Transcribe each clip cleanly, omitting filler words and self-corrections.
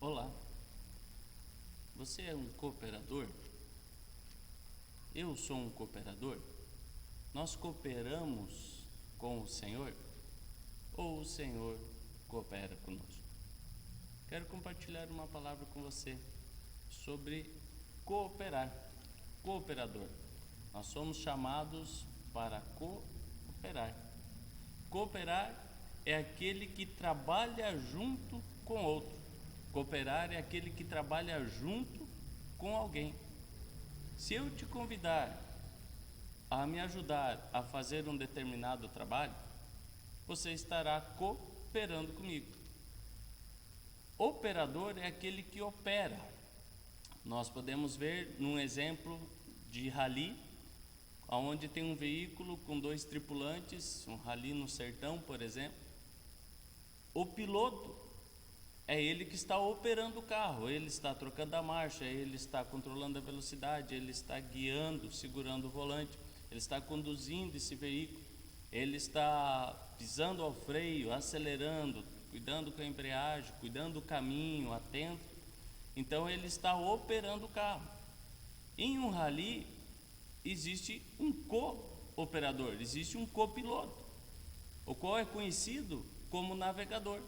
Olá, você é um cooperador? Eu sou um cooperador? Nós cooperamos com o Senhor ou o Senhor coopera conosco? Quero compartilhar uma palavra com você sobre cooperar, cooperador. Nós somos chamados para cooperar. Cooperar é aquele que trabalha junto com outro. Cooperar é aquele que trabalha junto com alguém. Se eu te convidar a me ajudar a fazer um determinado trabalho, você estará cooperando comigo. Operador é aquele que opera. Nós podemos ver num exemplo de rally, onde tem um veículo com 2 tripulantes, um rally no sertão, por exemplo. O piloto é ele que está operando o carro, ele está trocando a marcha, ele está controlando a velocidade, ele está guiando, segurando o volante, ele está conduzindo esse veículo, ele está pisando ao freio, acelerando, cuidando com a embreagem, cuidando do caminho, atento. Então ele está operando o carro. Em um rally existe um cooperador, existe um copiloto, o qual é conhecido como navegador.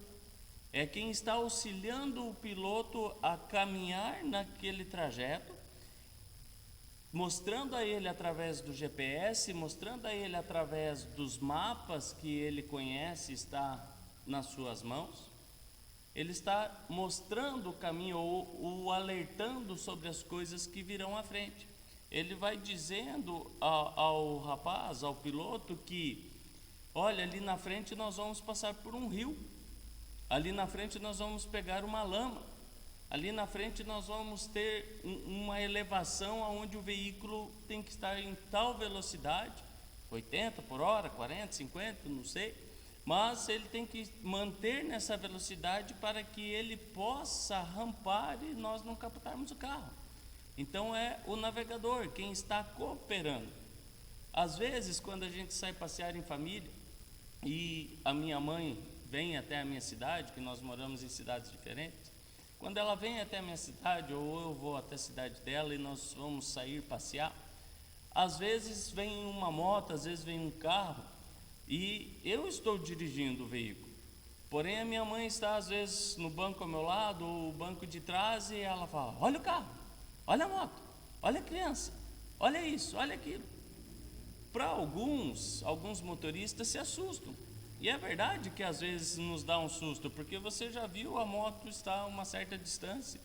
É quem está auxiliando o piloto a caminhar naquele trajeto, mostrando a ele através do GPS, mostrando a ele através dos mapas que ele conhece, está nas suas mãos. Ele está mostrando o caminho ou alertando sobre as coisas que virão à frente. Ele vai dizendo ao rapaz, ao piloto, que olha, ali na frente nós vamos passar por um rio. Ali na frente nós vamos pegar uma lama, ali na frente nós vamos ter uma elevação onde o veículo tem que estar em tal velocidade, 80 por hora, 40, 50, não sei, mas ele tem que manter nessa velocidade para que ele possa rampar e nós não capotarmos o carro. Então é o navegador quem está cooperando. Às vezes, quando a gente sai passear em família e a minha mãe vem até a minha cidade, que nós moramos em cidades diferentes, quando ela vem até a minha cidade ou eu vou até a cidade dela e nós vamos sair passear, às vezes vem uma moto, às vezes vem um carro e eu estou dirigindo o veículo, porém a minha mãe está às vezes no banco ao meu lado ou o banco de trás e ela fala: olha o carro, olha a moto, olha a criança, olha isso, olha aquilo. Para alguns motoristas se assustam. E é verdade que às vezes nos dá um susto, porque você já viu a moto estar a uma certa distância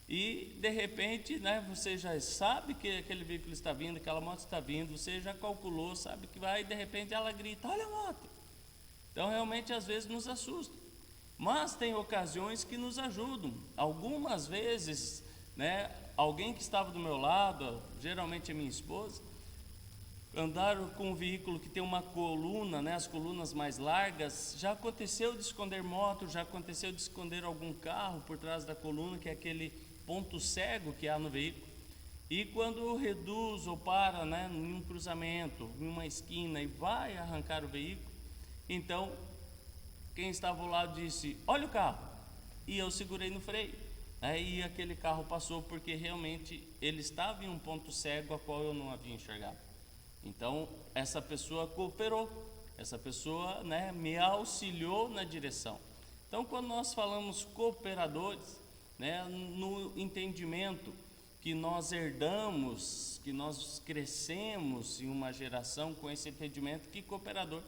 e de repente, você já sabe que aquele veículo está vindo, aquela moto está vindo, você já calculou, sabe que vai e de repente ela grita: olha a moto. Então realmente às vezes nos assusta, mas tem ocasiões que nos ajudam. Algumas vezes, alguém que estava do meu lado, geralmente a minha esposa, andar com um veículo que tem uma coluna, as colunas mais largas, já aconteceu de esconder moto, já aconteceu de esconder algum carro por trás da coluna, que é aquele ponto cego que há no veículo. E quando reduz ou para, em um cruzamento, em uma esquina e vai arrancar o veículo, então quem estava ao lado disse: olha o carro, e eu segurei no freio. Aí aquele carro passou porque realmente ele estava em um ponto cego a qual eu não havia enxergado. Então essa pessoa cooperou, essa pessoa me auxiliou na direção. Então quando nós falamos cooperadores, no entendimento que nós herdamos, que nós crescemos em uma geração com esse entendimento que cooperador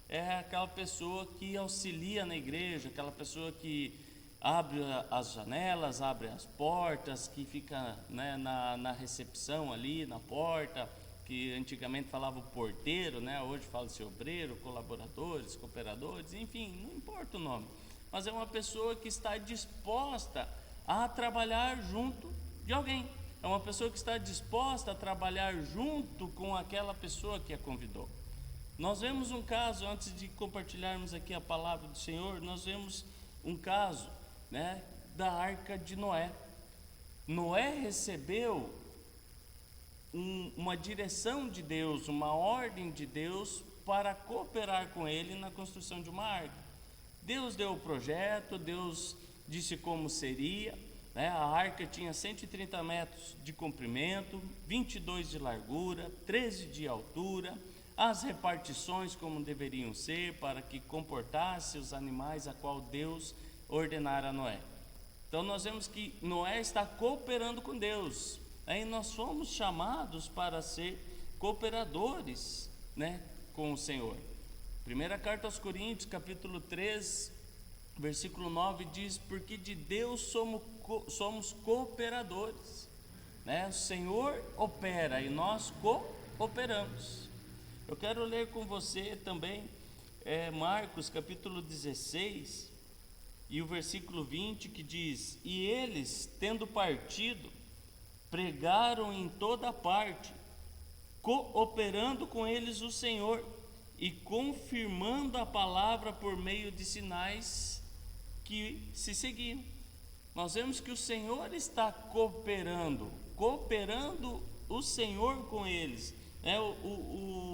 é aquela pessoa que auxilia na igreja, aquela pessoa que abre as janelas, abre as portas, que fica na recepção ali, na porta, que antigamente falava o porteiro, hoje fala-se obreiro, colaboradores, cooperadores, enfim, não importa o nome, mas é uma pessoa que está disposta a trabalhar junto de alguém, é uma pessoa que está disposta a trabalhar junto com aquela pessoa que a convidou. Nós vemos um caso, antes de compartilharmos aqui a palavra do Senhor, nós vemos um caso, da arca de Noé. Noé recebeu uma direção de Deus, uma ordem de Deus para cooperar com ele na construção de uma arca. Deus deu o projeto, Deus disse como seria, né? A arca tinha 130 metros de comprimento, 22 de largura, 13 de altura, as repartições como deveriam ser para que comportasse os animais a qual Deus ordenara a Noé. Então nós vemos que Noé está cooperando com Deus, né? E nós somos chamados para ser cooperadores, né, com o Senhor. Primeira carta aos Coríntios, capítulo 3, versículo 9 diz: porque de Deus somos cooperadores, né? O Senhor opera e nós cooperamos. Eu quero ler com você também Marcos capítulo 16 e o versículo 20, que diz: e eles, tendo partido, pregaram em toda parte, cooperando com eles o Senhor e confirmando a palavra por meio de sinais que se seguiam. Nós vemos que o Senhor está cooperando o Senhor com eles, né?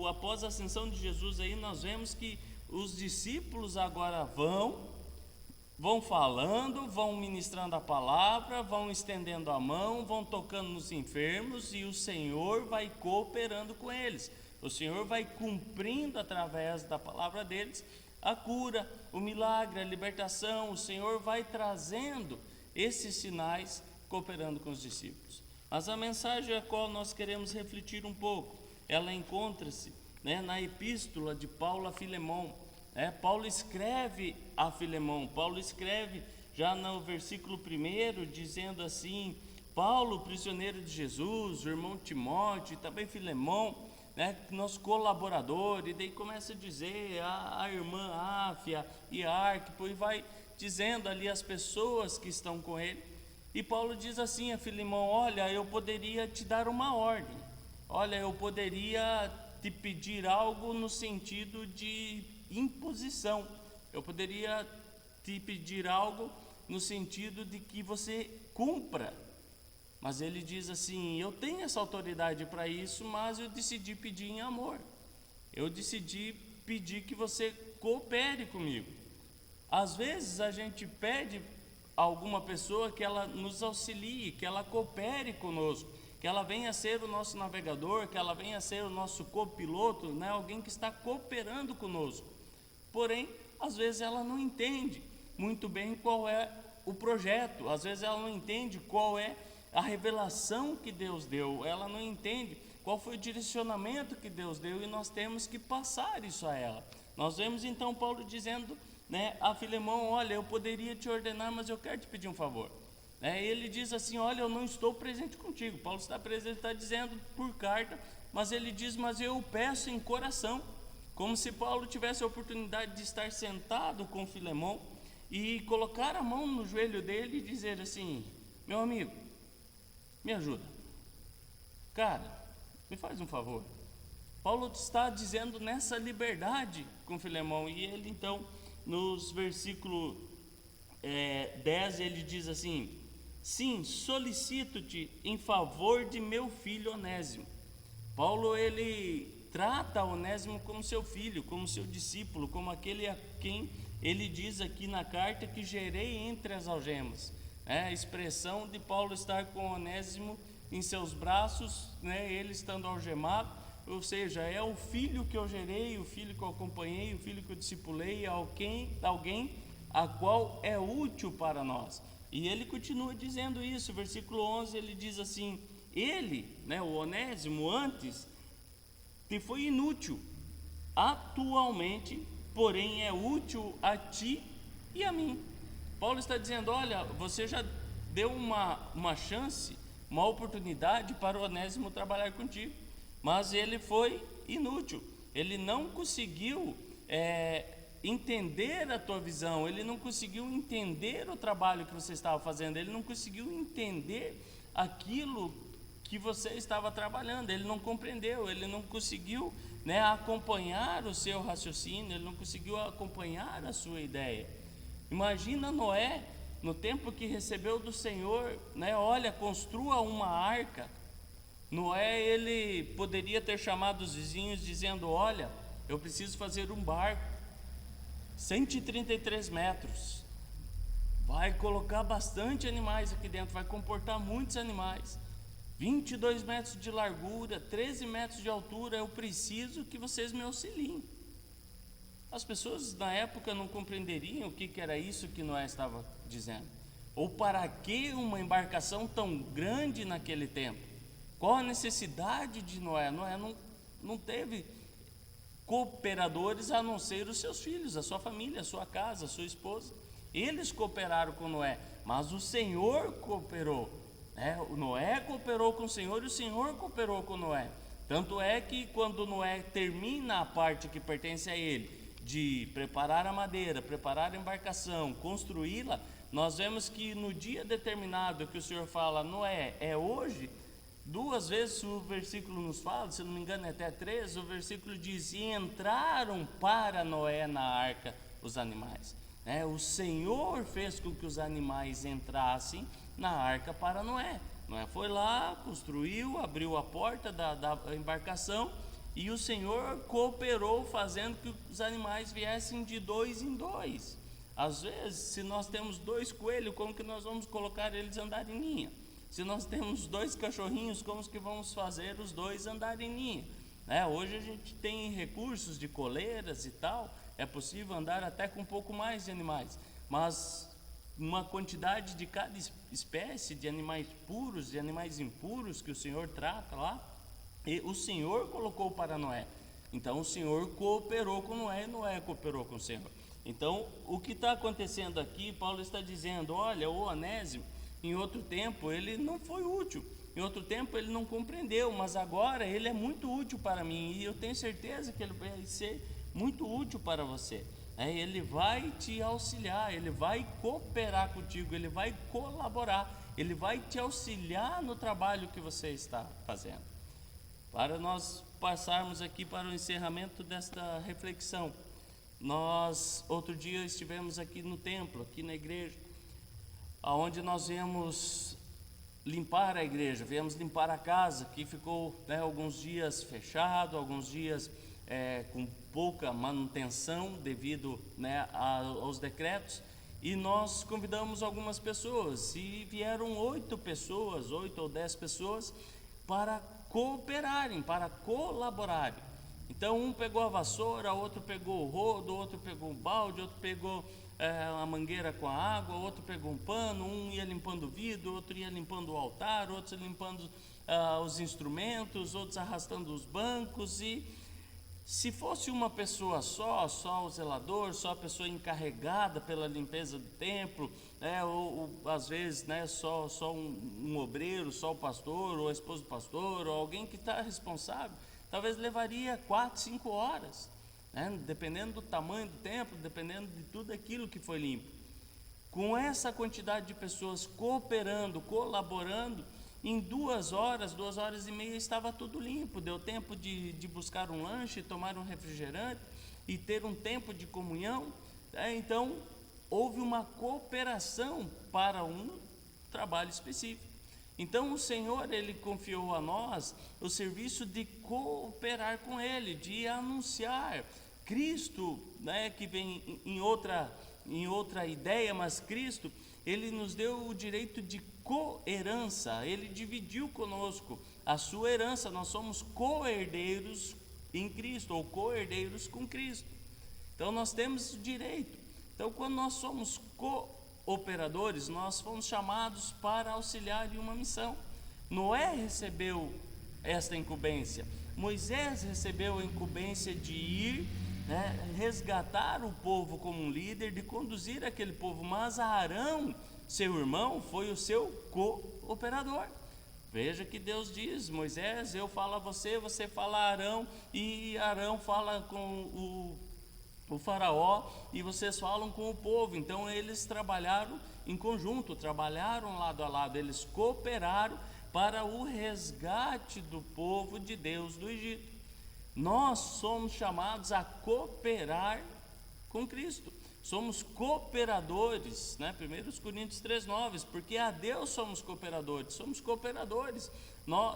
Após a ascensão de Jesus aí, nós vemos que os discípulos agora vão falando, vão ministrando a palavra, vão estendendo a mão, vão tocando nos enfermos, e o Senhor vai cooperando com eles. O Senhor vai cumprindo através da palavra deles a cura, o milagre, a libertação. O Senhor vai trazendo esses sinais, cooperando com os discípulos. Mas a mensagem a qual nós queremos refletir um pouco, ela encontra-se, né, na epístola de Paulo a Filemão. Paulo escreve a Filemão, Paulo escreve já no versículo 1, dizendo assim: Paulo, prisioneiro de Jesus, o irmão Timóteo e também Filemão, né, nosso colaborador, e daí começa a dizer a irmã Áfia e Arquipo, e vai dizendo ali as pessoas que estão com ele. E Paulo diz assim a Filemão: olha, eu poderia te dar uma ordem, olha, eu poderia te pedir algo no sentido de imposição, eu poderia te pedir algo no sentido de que você cumpra. Mas ele diz assim: eu tenho essa autoridade para isso, mas eu decidi pedir em amor, eu decidi pedir que você coopere comigo. Às vezes a gente pede a alguma pessoa que ela nos auxilie, que ela coopere conosco, que ela venha ser o nosso navegador, que ela venha ser o nosso copiloto, né? Alguém que está cooperando conosco. Porém, às vezes ela não entende muito bem qual é o projeto, às vezes ela não entende qual é a revelação que Deus deu, ela não entende qual foi o direcionamento que Deus deu, e nós temos que passar isso a ela. Nós vemos então Paulo dizendo, né, a Filemão: olha, eu poderia te ordenar, mas eu quero te pedir um favor. Ele diz assim: olha, eu não estou presente contigo. Paulo está presente, está dizendo por carta, mas ele diz: mas eu peço em coração. Como se Paulo tivesse a oportunidade de estar sentado com Filemão e colocar a mão no joelho dele e dizer assim: meu amigo, me ajuda, cara, me faz um favor. Paulo está dizendo nessa liberdade com Filemão, e ele então, nos versículos 10, ele diz assim: sim, solicito-te em favor de meu filho Onésimo. Paulo, ele trata Onésimo como seu filho, como seu discípulo, como aquele a quem ele diz aqui na carta que gerei entre as algemas. A expressão de Paulo estar com Onésimo em seus braços, né, ele estando algemado, ou seja, é o filho que eu gerei, o filho que eu acompanhei, o filho que eu discipulei, alguém a qual é útil para nós. E ele continua dizendo isso, versículo 11, ele diz assim: ele, né, o Onésimo, antes te foi inútil, atualmente, porém, é útil a ti e a mim. Paulo está dizendo: olha, você já deu uma chance, uma oportunidade para o Onésimo trabalhar contigo, mas ele foi inútil, ele não conseguiu entender a tua visão, ele não conseguiu entender o trabalho que você estava fazendo, ele não conseguiu entender aquilo que você estava trabalhando, ele não compreendeu, ele não conseguiu, né, acompanhar o seu raciocínio, ele não conseguiu acompanhar a sua ideia. Imagina Noé, no tempo que recebeu do Senhor, né, olha, construa uma arca. Noé, ele poderia ter chamado os vizinhos dizendo: olha, eu preciso fazer um barco, 133 metros, vai colocar bastante animais aqui dentro, vai comportar muitos animais. 22 metros de largura, 13 metros de altura, eu preciso que vocês me auxiliem. As pessoas na época não compreenderiam o que era isso que Noé estava dizendo. Ou para que uma embarcação tão grande naquele tempo? Qual a necessidade de Noé? Noé não teve cooperadores a não ser os seus filhos, a sua família, a sua casa, a sua esposa. Eles cooperaram com Noé, mas o Senhor cooperou. O Noé cooperou com o Senhor e o Senhor cooperou com Noé. Tanto é que quando Noé termina a parte que pertence a ele, de preparar a madeira, preparar a embarcação, construí-la, nós vemos que no dia determinado que o Senhor fala, Noé, é hoje, 2 vezes o versículo nos fala, se não me engano é até 3, o versículo diz, e entraram para Noé na arca os animais. O Senhor fez com que os animais entrassem na arca para Noé. Noé foi lá, construiu, abriu a porta da embarcação, e o Senhor cooperou fazendo que os animais viessem de 2 em 2. Às vezes, se nós temos 2 coelhos, como que nós vamos colocar eles andar em linha? Se nós temos 2 cachorrinhos, como que vamos fazer os 2 andarem em linha? Hoje a gente tem recursos de coleiras e tal, é possível andar até com um pouco mais de animais, mas uma quantidade de cada espécie de animais puros e animais impuros que o Senhor trata lá, e o Senhor colocou para Noé. Então o Senhor cooperou com Noé e Noé cooperou com o Senhor. Então o que está acontecendo aqui, Paulo está dizendo, olha, o Onésimo, em outro tempo ele não foi útil, em outro tempo ele não compreendeu, mas agora ele é muito útil para mim, e eu tenho certeza que ele vai ser muito útil para você. Ele vai te auxiliar, ele vai cooperar contigo, ele vai colaborar, ele vai te auxiliar no trabalho que você está fazendo. Para nós passarmos aqui para o encerramento desta reflexão, nós outro dia estivemos aqui no templo, aqui na igreja, onde nós viemos limpar a igreja, viemos limpar a casa, que ficou alguns dias fechado, alguns dias com pouca manutenção devido aos decretos, e nós convidamos algumas pessoas, e vieram 8 ou 10 pessoas para cooperarem, para colaborarem. Então um pegou a vassoura, outro pegou o rodo, outro pegou um balde, outro pegou a mangueira com a água, outro pegou um pano, um ia limpando o vidro, outro ia limpando o altar, outro limpando os instrumentos, outros arrastando os bancos. E se fosse uma pessoa só o zelador, só a pessoa encarregada pela limpeza do templo, ou às vezes só um obreiro, só o pastor, ou a esposa do pastor, ou alguém que está responsável, talvez levaria 4, 5 horas, dependendo do tamanho do templo, dependendo de tudo aquilo que foi limpo. Com essa quantidade de pessoas cooperando, colaborando, em 2 horas, 2 horas e meia estava tudo limpo. Deu tempo de buscar um lanche, tomar um refrigerante e ter um tempo de comunhão. Então houve uma cooperação para um trabalho específico. Então o Senhor, Ele confiou a nós o serviço de cooperar com Ele, de anunciar Cristo, que vem em outra ideia, mas Cristo, Ele nos deu o direito de co-herança, Ele dividiu conosco a sua herança, nós somos co-herdeiros em Cristo, ou co-herdeiros com Cristo. Então nós temos esse direito. Então quando nós somos cooperadores, nós fomos chamados para auxiliar em uma missão. Noé recebeu esta incumbência, Moisés recebeu a incumbência de ir resgatar o povo como um líder, de conduzir aquele povo, mas Arão, seu irmão, foi o seu cooperador. Veja que Deus diz, Moisés, eu falo a você, você fala a Arão, e Arão fala com o faraó, e vocês falam com o povo. Então eles trabalharam em conjunto, trabalharam lado a lado, eles cooperaram para o resgate do povo de Deus do Egito. Nós somos chamados a cooperar com Cristo, somos cooperadores, 1 Coríntios 3,9, porque a Deus somos cooperadores,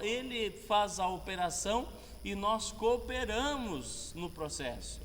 Ele faz a operação e nós cooperamos no processo,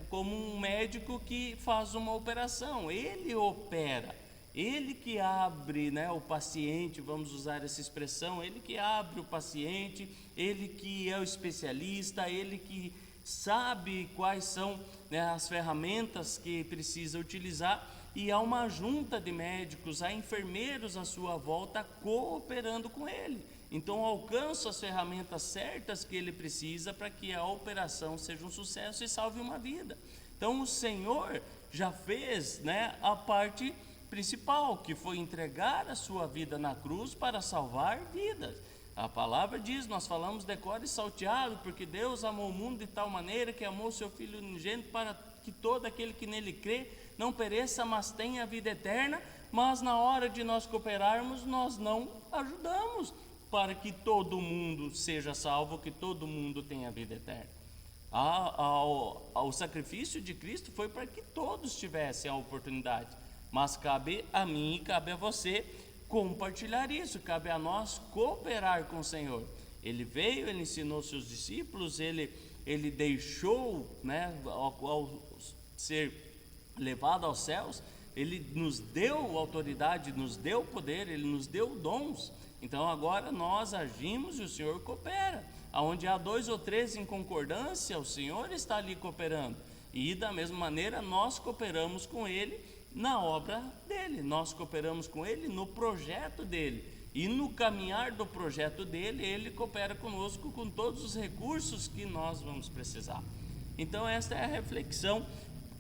como um médico que faz uma operação, ele opera, Ele que abre, né, o paciente, vamos usar essa expressão, ele que abre o paciente, ele que é o especialista, ele que sabe quais são, né, as ferramentas que precisa utilizar, e há uma junta de médicos, há enfermeiros à sua volta cooperando com ele. Então alcança as ferramentas certas que ele precisa para que a operação seja um sucesso e salve uma vida. Então o Senhor já fez, né, a parte principal, que foi entregar a sua vida na cruz para salvar vidas. A palavra diz, nós falamos decore e salteado, porque Deus amou o mundo de tal maneira que amou o seu Filho unigênito para que todo aquele que nele crê não pereça, mas tenha a vida eterna. Mas na hora de nós cooperarmos, nós não ajudamos para que todo mundo seja salvo, que todo mundo tenha a vida eterna. O sacrifício de Cristo foi para que todos tivessem a oportunidade, mas cabe a mim e cabe a você compartilhar isso, cabe a nós cooperar com o Senhor. Ele veio, ele ensinou seus discípulos, ele deixou, né, ao ser levado aos céus, ele nos deu autoridade, nos deu poder, ele nos deu dons. Então agora nós agimos e o Senhor coopera. Aonde há 2 ou 3 em concordância, o Senhor está ali cooperando. E da mesma maneira nós cooperamos com Ele na obra dele, nós cooperamos com Ele no projeto dele. E no caminhar do projeto dele, Ele coopera conosco com todos os recursos que nós vamos precisar. Então esta é a reflexão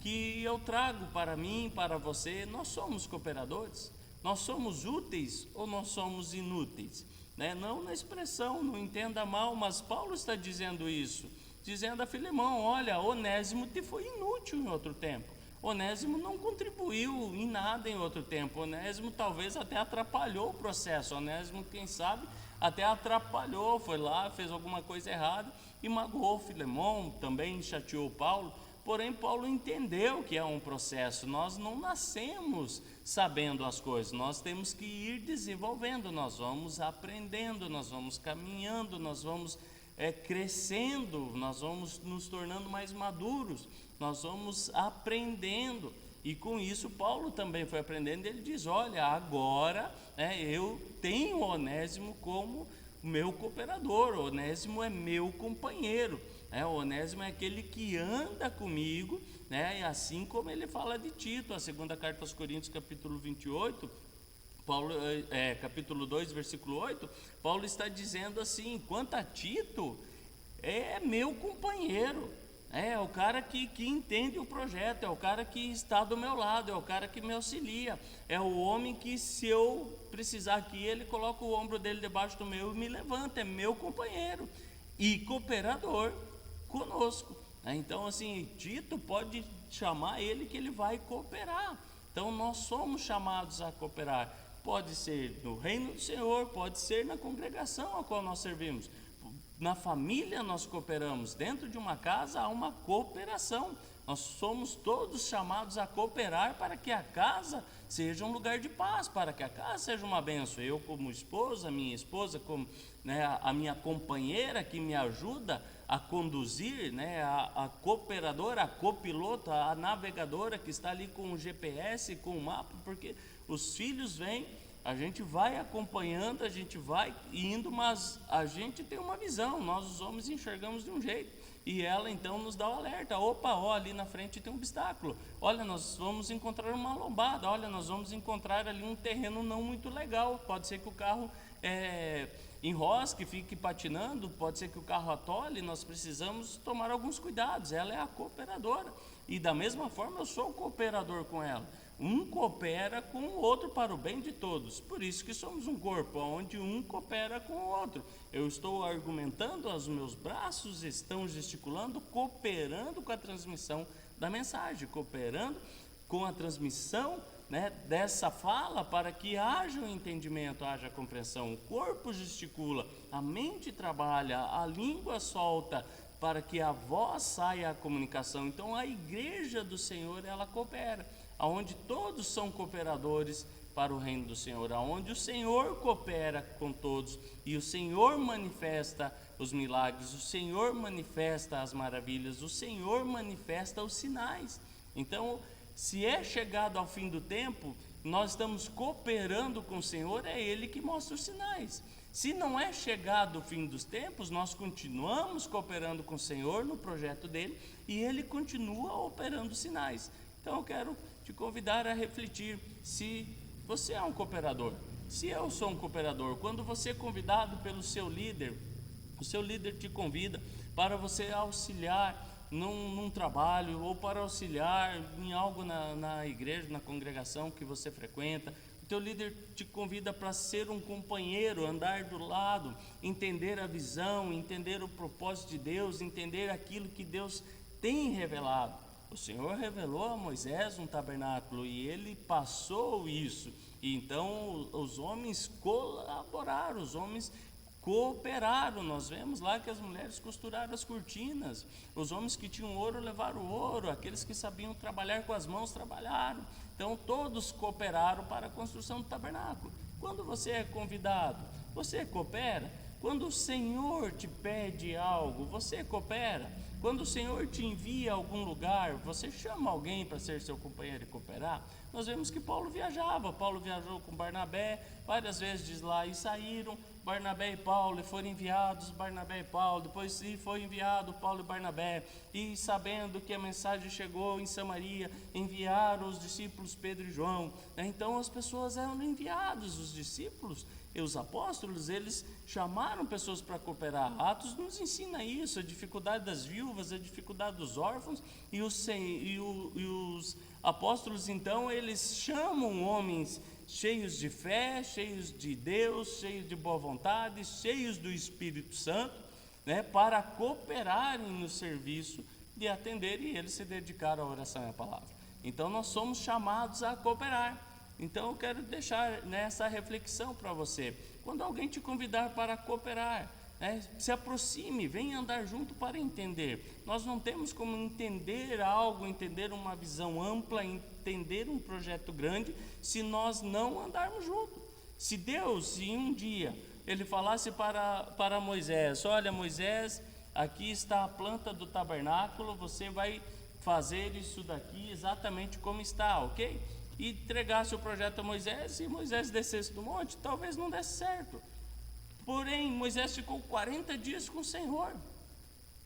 que eu trago para mim, para você. Nós somos cooperadores? Nós somos úteis ou nós somos inúteis? Né? Não na expressão, não entenda mal, mas Paulo está dizendo isso, dizendo a Filemão: olha, Onésimo te foi inútil em outro tempo. Onésimo não contribuiu em nada em outro tempo. Onésimo talvez até atrapalhou o processo. Onésimo, quem sabe, até atrapalhou, foi lá, fez alguma coisa errada e magoou Filemão, também chateou Paulo. Porém, Paulo entendeu que é um processo. Nós não nascemos sabendo as coisas, nós temos que ir desenvolvendo, nós vamos aprendendo, nós vamos caminhando, nós vamos crescendo, nós vamos nos tornando mais maduros, nós vamos aprendendo. E com isso Paulo também foi aprendendo. Ele diz: olha, agora eu tenho Onésimo como meu cooperador, Onésimo é meu companheiro. Onésimo é aquele que anda comigo, né? E assim como ele fala de Tito, a segunda carta aos Coríntios, capítulo 28, capítulo 2, versículo 8, Paulo está dizendo assim: quanto a Tito, é meu companheiro, é o cara que entende o projeto, é o cara que está do meu lado, é o cara que me auxilia, é o homem que, se eu precisar aqui, ele coloca o ombro dele debaixo do meu e me levanta, é meu companheiro e cooperador conosco. Então assim, Tito pode chamar ele que ele vai cooperar. Então nós somos chamados a cooperar, pode ser no reino do Senhor, pode ser na congregação a qual nós servimos, na família nós cooperamos, dentro de uma casa há uma cooperação. Nós somos todos chamados a cooperar para que a casa seja um lugar de paz, para que a casa seja uma bênção. Eu como esposa, minha esposa como, né, a minha companheira que me ajuda a conduzir, né, a cooperadora, a copilota, a navegadora que está ali com o GPS, com o mapa, porque os filhos vêm, a gente vai acompanhando, a gente vai indo, mas a gente tem uma visão, nós os homens enxergamos de um jeito, e ela então nos dá o alerta: opa, ó, ali na frente tem um obstáculo, olha, nós vamos encontrar uma lombada, olha, nós vamos encontrar ali um terreno não muito legal, pode ser que o carro enrosque, fique patinando, pode ser que o carro atole, nós precisamos tomar alguns cuidados. Ela é a cooperadora, e da mesma forma eu sou o cooperador com ela. Um coopera com o outro para o bem de todos. Por isso que somos um corpo, onde um coopera com o outro. Eu estou argumentando, os meus braços estão gesticulando, cooperando com a transmissão da mensagem, cooperando com a transmissão, né, dessa fala, para que haja um entendimento, haja compreensão. O corpo gesticula, a mente trabalha, a língua solta, para que a voz saia a comunicação. Então a igreja do Senhor, ela coopera, aonde todos são cooperadores para o reino do Senhor, aonde o Senhor coopera com todos, e o Senhor manifesta os milagres, o Senhor manifesta as maravilhas, o Senhor manifesta os sinais. Então, se é chegado ao fim do tempo, nós estamos cooperando com o Senhor, é Ele que mostra os sinais. Se não é chegado o fim dos tempos, nós continuamos cooperando com o Senhor no projeto dele, e Ele continua operando sinais. Então eu quero te convidar a refletir se você é um cooperador. Se eu sou um cooperador, quando você é convidado pelo seu líder, o seu líder te convida para você auxiliar num trabalho, ou para auxiliar em algo na igreja, na congregação que você frequenta, o teu líder te convida para ser um companheiro, andar do lado, entender a visão, entender o propósito de Deus, entender aquilo que Deus tem revelado. O Senhor revelou a Moisés um tabernáculo e ele passou isso, e então os homens colaboraram, os homens cooperaram. Nós vemos lá que as mulheres costuraram as cortinas, os homens que tinham ouro levaram ouro, aqueles que sabiam trabalhar com as mãos trabalharam. Então todos cooperaram para a construção do tabernáculo. Quando você é convidado, você coopera. Quando o Senhor te pede algo, você coopera. Quando o Senhor te envia a algum lugar, você chama alguém para ser seu companheiro e cooperar. Nós vemos que Paulo viajava, Paulo viajou com Barnabé, várias vezes diz lá, e saíram Barnabé e Paulo, e foram enviados Barnabé e Paulo, depois foi enviado Paulo e Barnabé, e sabendo que a mensagem chegou em Samaria, enviaram os discípulos Pedro e João. Então as pessoas eram enviadas, os discípulos e os apóstolos, eles chamaram pessoas para cooperar. Atos nos ensina isso, a dificuldade das viúvas, a dificuldade dos órfãos, e os apóstolos então, eles chamam homens cheios de fé, cheios de Deus, cheios de boa vontade, cheios do Espírito Santo, né, para cooperarem no serviço de atender, e eles se dedicaram à oração e à palavra. Então nós somos chamados a cooperar. Então eu quero deixar nessa reflexão para você. Quando alguém te convidar para cooperar, se aproxime, venha andar junto para entender. Nós não temos como entender algo, entender uma visão ampla, entender um projeto grande, se nós não andarmos junto. Se Deus, em um dia, Ele falasse para Moisés: olha, Moisés, aqui está a planta do tabernáculo, você vai fazer isso daqui exatamente como está, ok? E entregasse o projeto a Moisés, e Moisés descesse do monte, talvez não desse certo. Porém, Moisés ficou 40 dias com o Senhor,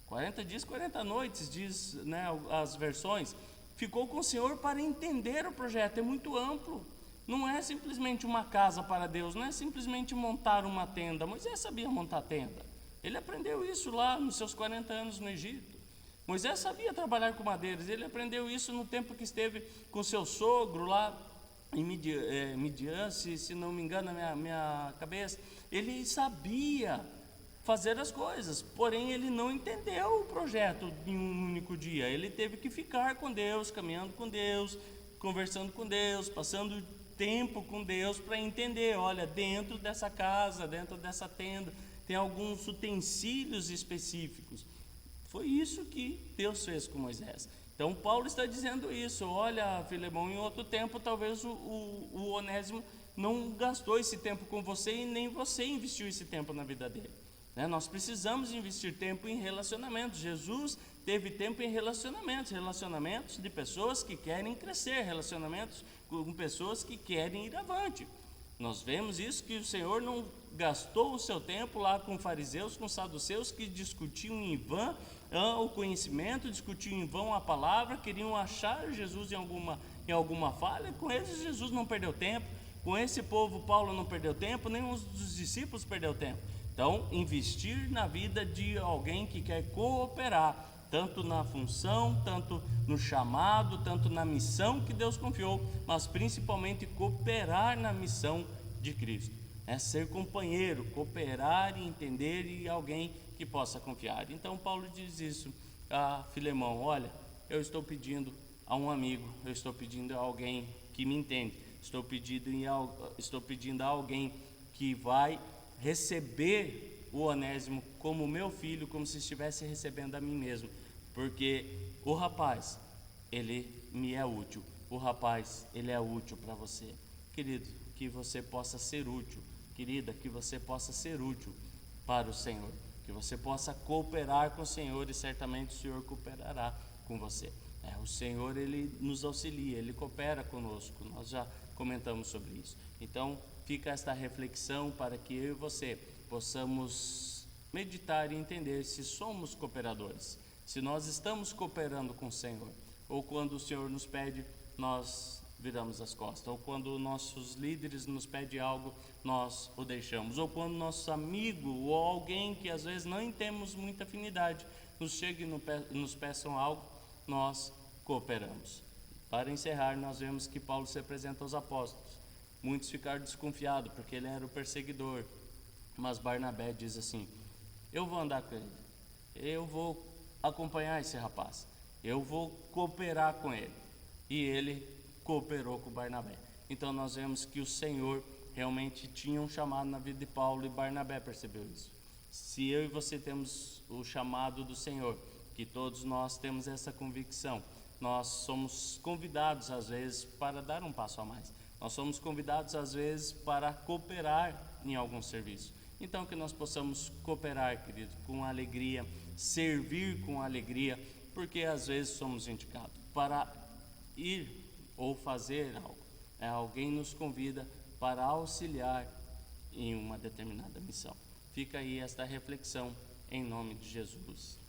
40 dias, 40 noites, diz, né, as versões, ficou com o Senhor para entender o projeto. É muito amplo, não é simplesmente uma casa para Deus, não é simplesmente montar uma tenda. Moisés sabia montar tenda, ele aprendeu isso lá nos seus 40 anos no Egito. Moisés sabia trabalhar com madeiras, ele aprendeu isso no tempo que esteve com seu sogro lá em Midian, se não me engano a minha cabeça. Ele sabia fazer as coisas, porém ele não entendeu o projeto em um único dia. Ele teve que ficar com Deus, caminhando com Deus, conversando com Deus, passando tempo com Deus para entender: olha, dentro dessa casa, dentro dessa tenda, tem alguns utensílios específicos. Foi isso que Deus fez com Moisés. Então Paulo está dizendo isso: olha, Filemão, em outro tempo talvez o Onésimo não gastou esse tempo com você, e nem você investiu esse tempo na vida dele, né? Nós precisamos investir tempo em relacionamentos. Jesus teve tempo em relacionamentos de pessoas que querem crescer, relacionamentos com pessoas que querem ir avante. Nós vemos isso, que o Senhor não gastou o seu tempo lá com fariseus, com saduceus, que discutiam em vão o conhecimento, discutiam em vão a palavra, queriam achar Jesus em alguma falha. Com eles Jesus não perdeu tempo, com esse povo Paulo não perdeu tempo, nem os dos discípulos perdeu tempo. Então, investir na vida de alguém que quer cooperar, tanto na função, tanto no chamado, tanto na missão que Deus confiou, mas principalmente cooperar na missão de Cristo. É ser companheiro, cooperar e entender, e alguém que possa confiar. Então Paulo diz isso a Filemão: olha, eu estou pedindo a um amigo, eu estou pedindo a alguém que me entende, estou pedindo a alguém que vai receber o Onésimo como meu filho, como se estivesse recebendo a mim mesmo, porque o rapaz, ele me é útil, o rapaz, ele é útil para você. Querido, que você possa ser útil, querida, que você possa ser útil para o Senhor, que você possa cooperar com o Senhor, e certamente o Senhor cooperará com você. O Senhor, Ele nos auxilia, Ele coopera conosco. Nós já comentamos sobre isso. Então, fica esta reflexão para que eu e você possamos meditar e entender se somos cooperadores, se nós estamos cooperando com o Senhor, ou quando o Senhor nos pede, nós viramos as costas, ou quando nossos líderes nos pedem algo, nós o deixamos, ou quando nosso amigo ou alguém que às vezes não temos muita afinidade nos chegue e nos peçam algo, nós cooperamos. Para encerrar, nós vemos que Paulo se apresenta aos apóstolos. Muitos ficaram desconfiados porque ele era o perseguidor, mas Barnabé diz assim: eu vou andar com ele, eu vou acompanhar esse rapaz, eu vou cooperar com ele. E ele cooperou com Barnabé. Então nós vemos que o Senhor realmente tinha um chamado na vida de Paulo, e Barnabé percebeu isso. Se eu e você temos o chamado do Senhor, que todos nós temos essa convicção, nós somos convidados às vezes para dar um passo a mais. Nós somos convidados às vezes para cooperar em algum serviço. Então que nós possamos cooperar, querido, com alegria, servir com alegria, porque às vezes somos indicados para ir ou fazer algo. Alguém nos convida para auxiliar em uma determinada missão. Fica aí esta reflexão em nome de Jesus.